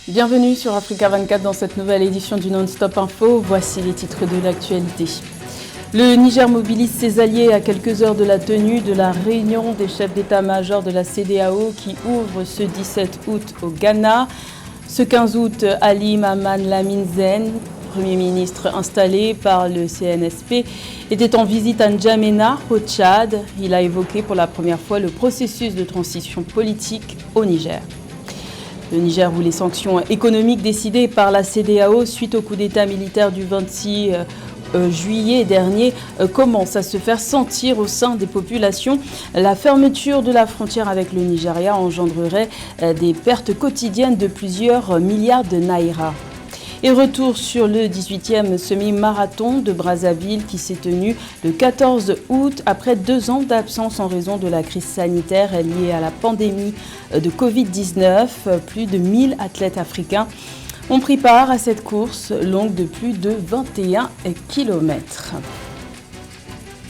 Bienvenue sur Africa 24 dans cette nouvelle édition du Non-Stop Info. Voici les titres de l'actualité. Le Niger mobilise ses alliés à quelques heures de la tenue de la réunion des chefs d'état-major de la CEDEAO qui ouvre ce 17 août au Ghana. Ce 15 août, Ali Mahamat Lamine Zeine, Premier ministre installé par le CNSP, était en visite à N'Djamena, au Tchad. Il a évoqué pour la première fois le processus de transition politique au Niger. Le Niger, où les sanctions économiques décidées par la CEDEAO suite au coup d'État militaire du 26 juillet dernier commencent à se faire sentir au sein des populations. La fermeture de la frontière avec le Nigeria engendrerait des pertes quotidiennes de plusieurs milliards de naira. Et retour sur le 18e semi-marathon de Brazzaville qui s'est tenu le 14 août après 2 ans d'absence en raison de la crise sanitaire liée à la pandémie de Covid-19. Plus de 1000 athlètes africains ont pris part à cette course longue de plus de 21 km.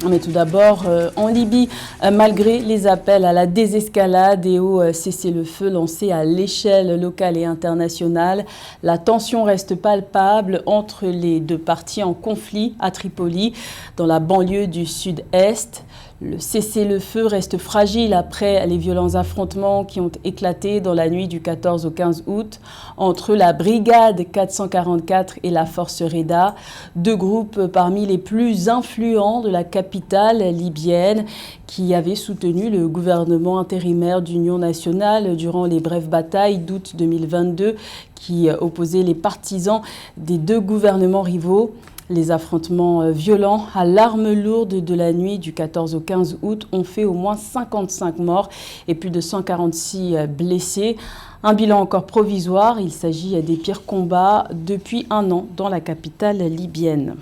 Mais tout d'abord, en Libye, malgré les appels à la désescalade et au cessez-le-feu lancés à l'échelle locale et internationale, la tension reste palpable entre les deux parties en conflit à Tripoli, dans la banlieue du sud-est. Le cessez-le-feu reste fragile après les violents affrontements qui ont éclaté dans la nuit du 14 au 15 août entre la brigade 444 et la force Reda, deux groupes parmi les plus influents de la capitale libyenne qui avaient soutenu le gouvernement intérimaire d'union nationale durant les brèves batailles d'août 2022 qui opposaient les partisans des deux gouvernements rivaux. Les affrontements violents à l'arme lourde de la nuit du 14 au 15 août ont fait au moins 55 morts et plus de 146 blessés. Un bilan encore provisoire, il s'agit des pires combats depuis 1 an dans la capitale libyenne.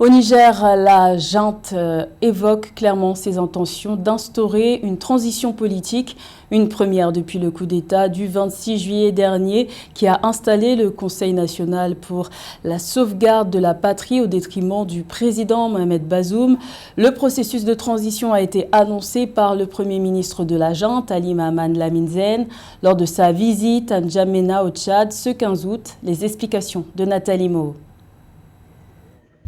Au Niger, la junte évoque clairement ses intentions d'instaurer une transition politique, une première depuis le coup d'État du 26 juillet dernier qui a installé le Conseil national pour la sauvegarde de la patrie au détriment du président Mohamed Bazoum. Le processus de transition a été annoncé par le Premier ministre de la junte, Ali Mahamat Lamine Zeine, lors de sa visite à N'Djamena au Tchad ce 15 août. Les explications de Nathalie Mo.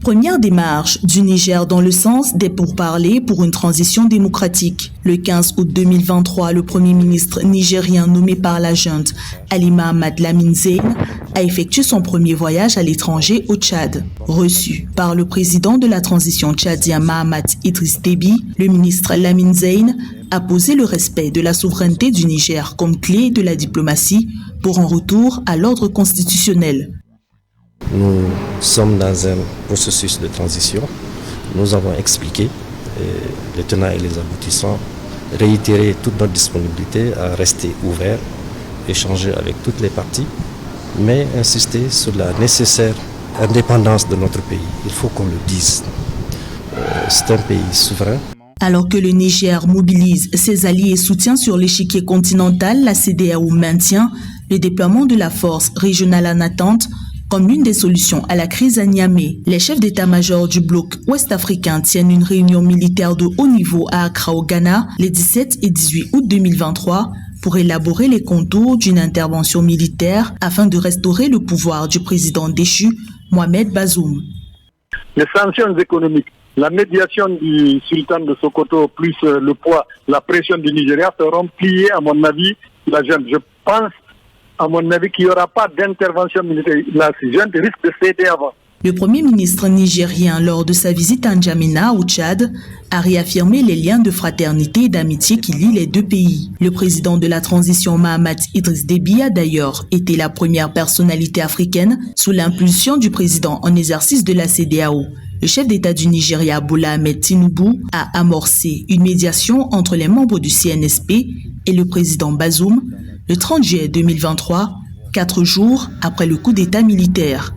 Première démarche du Niger dans le sens des pourparlers pour une transition démocratique. Le 15 août 2023, le Premier ministre nigérien nommé par la junte, Ali Mahamat Lamine Zeine, a effectué son premier voyage à l'étranger au Tchad. Reçu par le président de la transition tchadien Mahamat Idriss Déby, le ministre Lamine Zeine a posé le respect de la souveraineté du Niger comme clé de la diplomatie pour un retour à l'ordre constitutionnel. Nous sommes dans un processus de transition. Nous avons expliqué les tenants et les aboutissants, réitéré toute notre disponibilité à rester ouvert, échanger avec toutes les parties, mais insister sur la nécessaire indépendance de notre pays. Il faut qu'on le dise. C'est un pays souverain. Alors que le Niger mobilise ses alliés et soutient sur l'échiquier continental, la CEDEAO maintient le déploiement de la force régionale en attente comme l'une des solutions à la crise à Niamey. Les chefs d'état-major du bloc ouest-africain tiennent une réunion militaire de haut niveau à Accra au Ghana les 17 et 18 août 2023 pour élaborer les contours d'une intervention militaire afin de restaurer le pouvoir du président déchu, Mohamed Bazoum. Les sanctions économiques, la médiation du sultan de Sokoto plus le poids, la pression du Nigeria feront plier, à mon avis, la junte. Je pense à mon avis, qu'il n'y aura pas d'intervention militaire. La junte risque de céder avant. Le Premier ministre nigérien, lors de sa visite à N'Djamena, au Tchad, a réaffirmé les liens de fraternité et d'amitié qui lient les deux pays. Le président de la transition Mahamat Idriss Déby a d'ailleurs été la première personnalité africaine sous l'impulsion du président en exercice de la CEDEAO. Le chef d'État du Nigeria, Bola Ahmed Tinubu, a amorcé une médiation entre les membres du CNSP et le président Bazoum le 30 juillet 2023, 4 jours après le coup d'État militaire.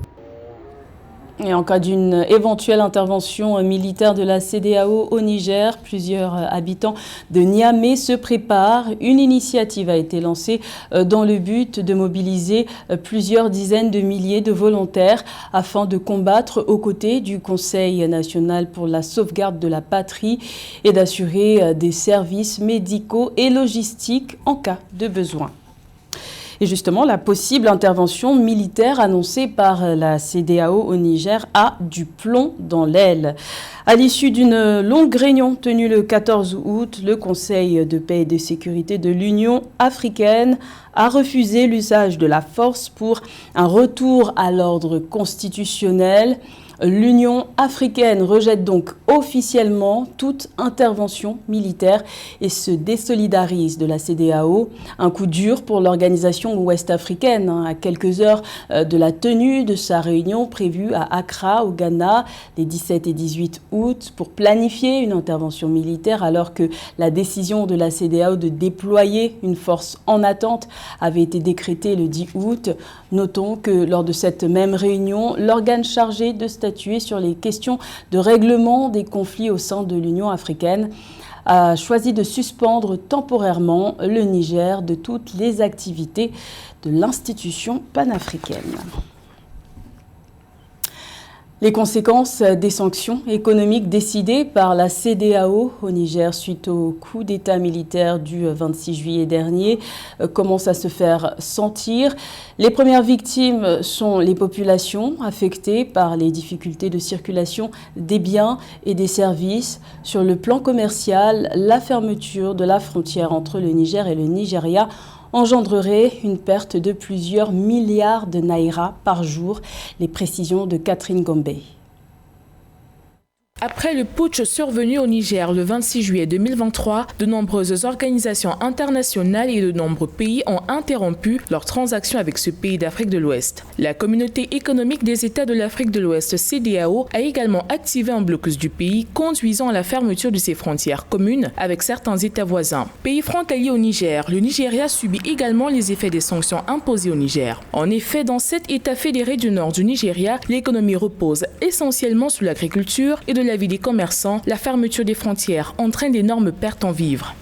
Et en cas d'une éventuelle intervention militaire de la CEDEAO au Niger, plusieurs habitants de Niamey se préparent. Une initiative a été lancée dans le but de mobiliser plusieurs dizaines de milliers de volontaires afin de combattre aux côtés du Conseil national pour la sauvegarde de la patrie et d'assurer des services médicaux et logistiques en cas de besoin. Et justement, la possible intervention militaire annoncée par la CEDEAO au Niger a du plomb dans l'aile. À l'issue d'une longue réunion tenue le 14 août, le Conseil de paix et de sécurité de l'Union africaine a refusé l'usage de la force pour un retour à l'ordre constitutionnel. L'Union africaine rejette donc officiellement toute intervention militaire et se désolidarise de la CEDEAO. Un coup dur pour l'organisation ouest-africaine, à quelques heures de la tenue de sa réunion prévue à Accra, au Ghana, les 17 et 18 août, pour planifier une intervention militaire alors que la décision de la CEDEAO de déployer une force en attente avait été décrétée le 10 août. Notons que lors de cette même réunion, l'organe chargé de statuer sur les questions de règlement des conflits au sein de l'Union africaine a choisi de suspendre temporairement le Niger de toutes les activités de l'institution panafricaine. Les conséquences des sanctions économiques décidées par la CEDEAO au Niger suite au coup d'État militaire du 26 juillet dernier commencent à se faire sentir. Les premières victimes sont les populations affectées par les difficultés de circulation des biens et des services. Sur le plan commercial, la fermeture de la frontière entre le Niger et le Nigeria engendrerait une perte de plusieurs milliards de naira par jour. Les précisions de Catherine Gombe. Après le putsch survenu au Niger le 26 juillet 2023, de nombreuses organisations internationales et de nombreux pays ont interrompu leurs transactions avec ce pays d'Afrique de l'Ouest. La communauté économique des États de l'Afrique de l'Ouest, CEDEAO, a également activé un blocus du pays, conduisant à la fermeture de ses frontières communes avec certains États voisins. Pays frontalier au Niger, le Nigeria subit également les effets des sanctions imposées au Niger. En effet, dans cet État fédéré du nord du Nigeria, l'économie repose essentiellement sur l'agriculture et de la vie des commerçants, la fermeture des frontières entraîne d'énormes pertes en vivres.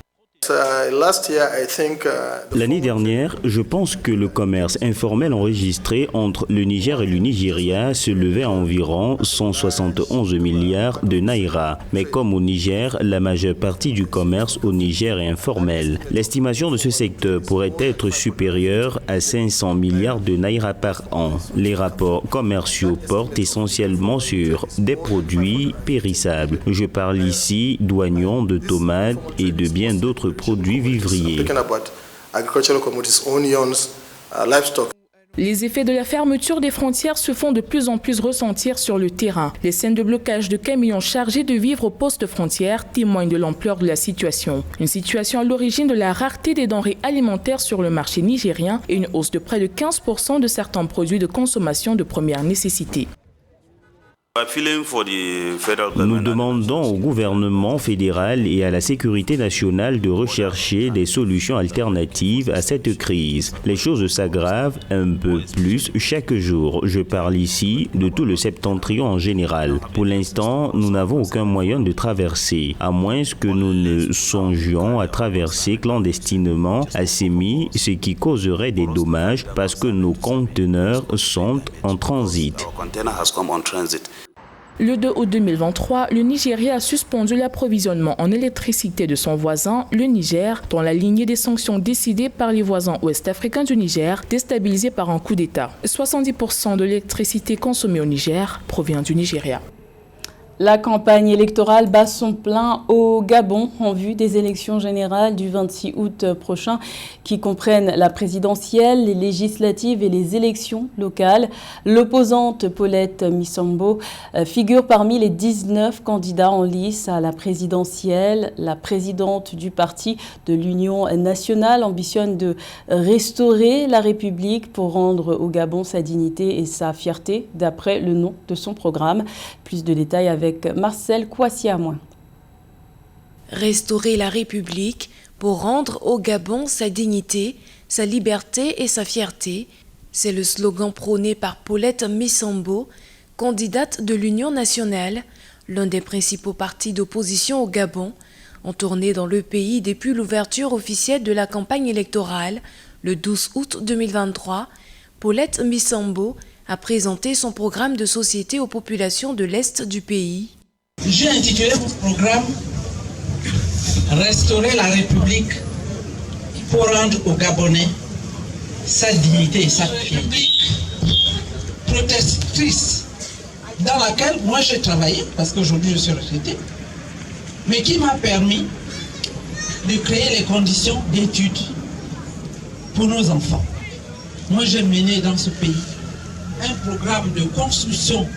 L'année dernière, je pense que le commerce informel enregistré entre le Niger et le Nigeria se levait à environ 171 milliards de naira. Mais comme au Niger, la majeure partie du commerce au Niger est informel. L'estimation de ce secteur pourrait être supérieure à 500 milliards de naira par an. Les rapports commerciaux portent essentiellement sur des produits périssables. Je parle ici d'oignons, de tomates et de bien d'autres produits vivriers. Les effets de la fermeture des frontières se font de plus en plus ressentir sur le terrain. Les scènes de blocage de camions chargés de vivres aux postes frontières témoignent de l'ampleur de la situation. Une situation à l'origine de la rareté des denrées alimentaires sur le marché nigérien et une hausse de près de 15% de certains produits de consommation de première nécessité. Nous demandons au gouvernement fédéral et à la sécurité nationale de rechercher des solutions alternatives à cette crise. Les choses s'aggravent un peu plus chaque jour. Je parle ici de tout le septentrion en général. Pour l'instant, nous n'avons aucun moyen de traverser, à moins que nous ne songions à traverser clandestinement à Sémi, ce qui causerait des dommages parce que nos conteneurs sont en transit. Le 2 août 2023, le Nigeria a suspendu l'approvisionnement en électricité de son voisin, le Niger, dans la lignée des sanctions décidées par les voisins ouest-africains du Niger, déstabilisés par un coup d'État. 70% de l'électricité consommée au Niger provient du Nigeria. La campagne électorale bat son plein au Gabon en vue des élections générales du 26 août prochain qui comprennent la présidentielle, les législatives et les élections locales. L'opposante Paulette Missambo figure parmi les 19 candidats en lice à la présidentielle. La présidente du parti de l'Union nationale ambitionne de restaurer la République pour rendre au Gabon sa dignité et sa fierté, d'après le nom de son programme. Plus de détails avec Marcel Kouassiamoin. Restaurer la République pour rendre au Gabon sa dignité, sa liberté et sa fierté, c'est le slogan prôné par Paulette Missambo, candidate de l'Union nationale, l'un des principaux partis d'opposition au Gabon, en tournée dans le pays depuis l'ouverture officielle de la campagne électorale, le 12 août 2023. Paulette Missambo a présenté son programme de société aux populations de l'Est du pays. J'ai intitulé mon programme « Restaurer la République pour rendre aux Gabonais sa dignité et sa fierté. Protectrice, dans laquelle moi j'ai travaillé, parce qu'aujourd'hui je suis retraité, mais qui m'a permis de créer les conditions d'études pour nos enfants. Moi j'ai mené dans ce pays un programme de construction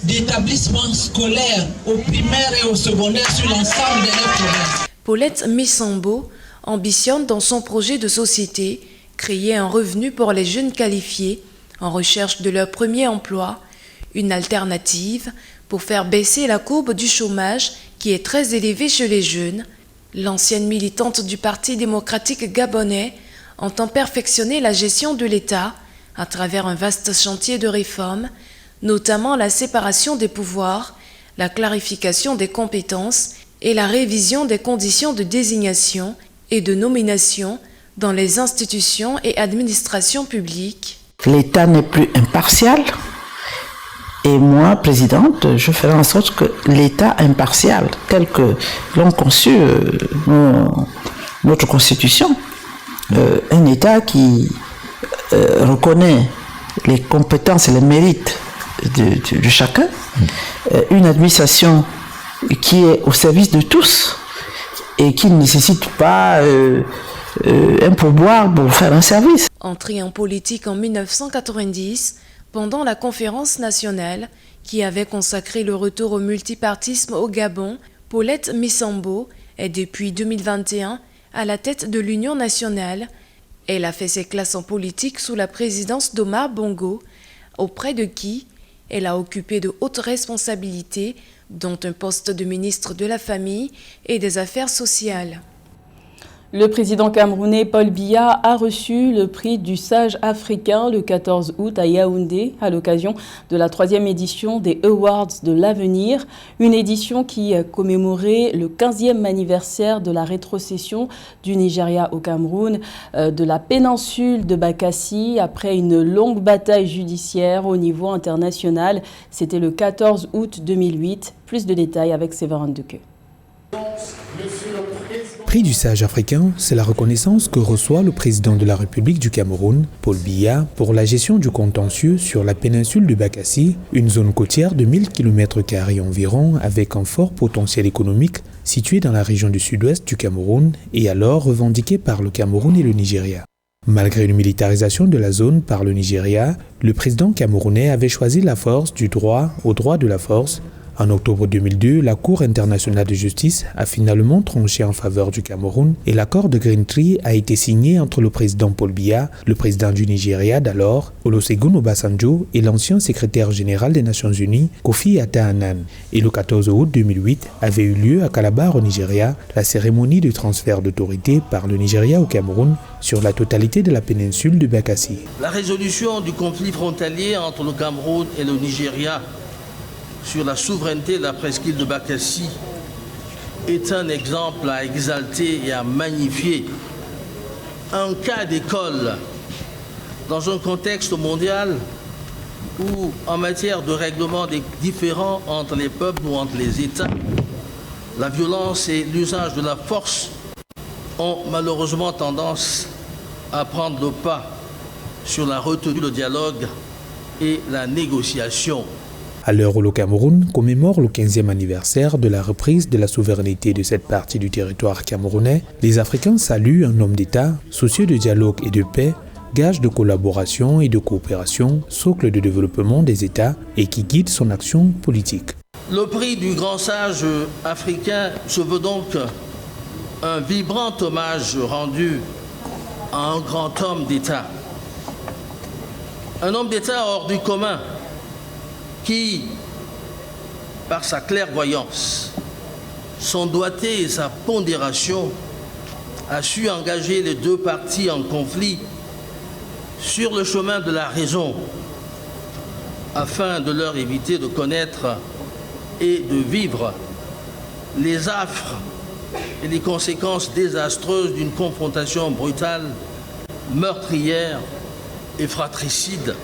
d'établissements scolaires au primaire et au secondaire sur l'ensemble de la province. Paulette Missambo ambitionne dans son projet de société créer un revenu pour les jeunes qualifiés en recherche de leur premier emploi, une alternative pour faire baisser la courbe du chômage qui est très élevée chez les jeunes. L'ancienne militante du Parti démocratique gabonais entend perfectionner la gestion de l'État à travers un vaste chantier de réformes, notamment la séparation des pouvoirs, la clarification des compétences et la révision des conditions de désignation et de nomination dans les institutions et administrations publiques. L'État n'est plus impartial et moi, présidente, je ferai en sorte que l'État impartial, tel que l'ont conçu notre Constitution, un État qui reconnaît les compétences et les mérites de chacun, une administration qui est au service de tous et qui ne nécessite pas un pourboire pour faire un service. Entrée en politique en 1990, pendant la conférence nationale qui avait consacré le retour au multipartisme au Gabon, Paulette Missambo est depuis 2021 à la tête de l'Union nationale. Elle a fait ses classes en politique sous la présidence d'Omar Bongo, auprès de qui elle a occupé de hautes responsabilités, dont un poste de ministre de la Famille et des Affaires sociales. Le président camerounais Paul Biya a reçu le prix du Sage africain le 14 août à Yaoundé à l'occasion de la 3e édition des Awards de l'avenir, une édition qui commémorait le 15e anniversaire de la rétrocession du Nigeria au Cameroun, de la péninsule de Bakassi après une longue bataille judiciaire au niveau international. C'était le 14 août 2008. Plus de détails avec Séverin Dequeux. Prix du Sage africain, c'est la reconnaissance que reçoit le président de la République du Cameroun, Paul Biya, pour la gestion du contentieux sur la péninsule de Bakassi, une zone côtière de 1000 km² environ avec un fort potentiel économique située dans la région du sud-ouest du Cameroun et alors revendiquée par le Cameroun et le Nigeria. Malgré une militarisation de la zone par le Nigeria, le président camerounais avait choisi la force du droit au droit de la force. En octobre 2002, la Cour internationale de justice a finalement tranché en faveur du Cameroun et l'accord de Green Tree a été signé entre le président Paul Biya, le président du Nigeria d'alors, Olusegun Obasanjo, et l'ancien secrétaire général des Nations Unies, Kofi Annan. Et le 14 août 2008 avait eu lieu à Calabar au Nigeria la cérémonie de transfert d'autorité par le Nigeria au Cameroun sur la totalité de la péninsule de Bakassi. La résolution du conflit frontalier entre le Cameroun et le Nigeria sur la souveraineté de la presqu'île de Bakassi est un exemple à exalter et à magnifier. Un cas d'école dans un contexte mondial où, en matière de règlement des différends entre les peuples ou entre les États, la violence et l'usage de la force ont malheureusement tendance à prendre le pas sur la retenue, le dialogue et la négociation. À l'heure où le Cameroun commémore le 15e anniversaire de la reprise de la souveraineté de cette partie du territoire camerounais, les Africains saluent un homme d'État soucieux de dialogue et de paix, gage de collaboration et de coopération, socle de développement des États et qui guide son action politique. Le prix du grand sage africain se veut donc un vibrant hommage rendu à un grand homme d'État. Un homme d'État hors du commun qui, par sa clairvoyance, son doigté et sa pondération, a su engager les deux parties en conflit sur le chemin de la raison, afin de leur éviter de connaître et de vivre les affres et les conséquences désastreuses d'une confrontation brutale, meurtrière et fratricide.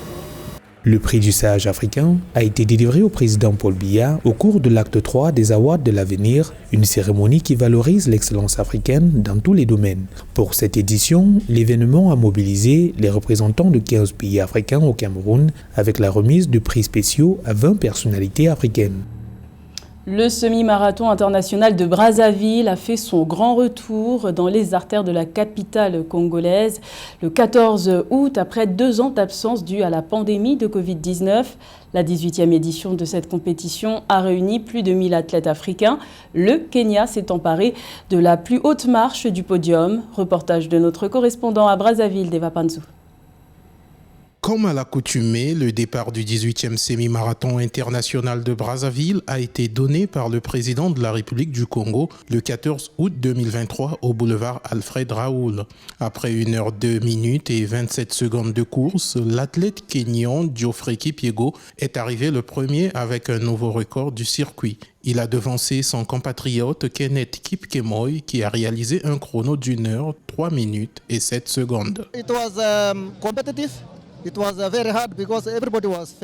Le prix du sage africain a été délivré au président Paul Biya au cours de l'acte 3 des Awards de l'avenir, une cérémonie qui valorise l'excellence africaine dans tous les domaines. Pour cette édition, l'événement a mobilisé les représentants de 15 pays africains au Cameroun avec la remise de prix spéciaux à 20 personnalités africaines. Le semi-marathon international de Brazzaville a fait son grand retour dans les artères de la capitale congolaise le 14 août, après 2 ans d'absence due à la pandémie de Covid-19. La 18e édition de cette compétition a réuni plus de 1000 athlètes africains. Le Kenya s'est emparé de la plus haute marche du podium. Reportage de notre correspondant à Brazzaville, Deva Panzou. Comme à l'accoutumée, le départ du 18e semi-marathon international de Brazzaville a été donné par le président de la République du Congo le 14 août 2023 au boulevard Alfred Raoul. Après 1 heure 2 minutes et 27 secondes de course, l'athlète kényan Geoffrey Kipyego est arrivé le premier avec un nouveau record du circuit. Il a devancé son compatriote Kenneth Kipkemoy qui a réalisé un chrono d'1 heure 3 minutes et 7 secondes.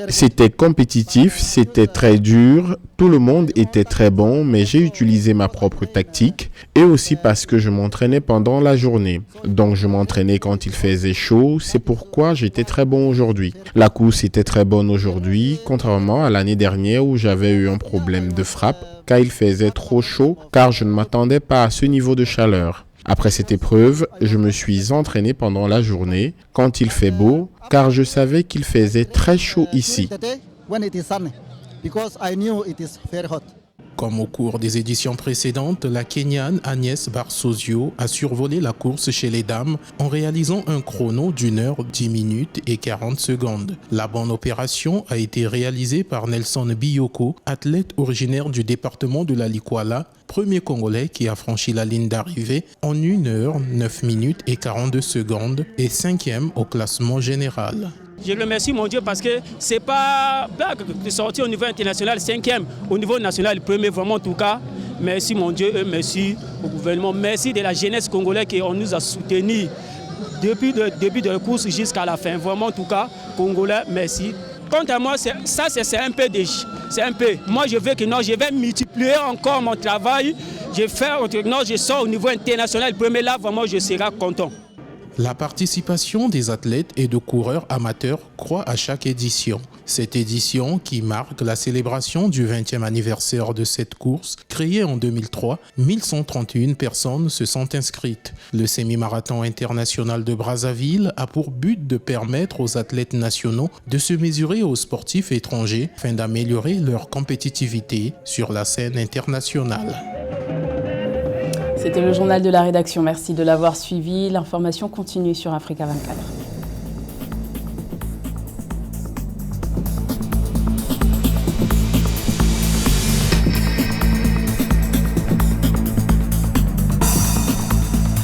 C'était compétitif, c'était très dur, tout le monde était très bon, mais j'ai utilisé ma propre tactique et aussi parce que je m'entraînais pendant la journée. Donc je m'entraînais quand il faisait chaud, c'est pourquoi j'étais très bon aujourd'hui. La course était très bonne aujourd'hui, contrairement à l'année dernière où j'avais eu un problème de frappe car il faisait trop chaud car je ne m'attendais pas à ce niveau de chaleur. Après cette épreuve, je me suis entraîné pendant la journée quand il fait beau, car je savais qu'il faisait très chaud ici. Comme au cours des éditions précédentes, la Kenyane Agnès Barsosio a survolé la course chez les dames en réalisant un chrono d'1 heure 10 minutes et 40 secondes. La bonne opération a été réalisée par Nelson Biyoko, athlète originaire du département de la Likwala, premier Congolais qui a franchi la ligne d'arrivée en 1 heure 9 minutes et 42 secondes et 5e au classement général. Je remercie mon Dieu parce que c'est pas blague de sortir au niveau international 5e, au niveau national 1er, vraiment en tout cas. Merci mon Dieu et merci au gouvernement. Merci de la jeunesse congolaise qui nous a soutenus depuis le début de la course jusqu'à la fin. Vraiment en tout cas, Congolais, merci. Quant à moi, c'est un peu c'est un peu. Moi je veux que non, je vais multiplier encore mon travail. Je sors au niveau international 1er, là vraiment je serai content. La participation des athlètes et de coureurs amateurs croît à chaque édition. Cette édition, qui marque la célébration du 20e anniversaire de cette course, créée en 2003, 1131 personnes se sont inscrites. Le semi-marathon international de Brazzaville a pour but de permettre aux athlètes nationaux de se mesurer aux sportifs étrangers afin d'améliorer leur compétitivité sur la scène internationale. C'était le journal de la rédaction. Merci de l'avoir suivi. L'information continue sur Africa 24.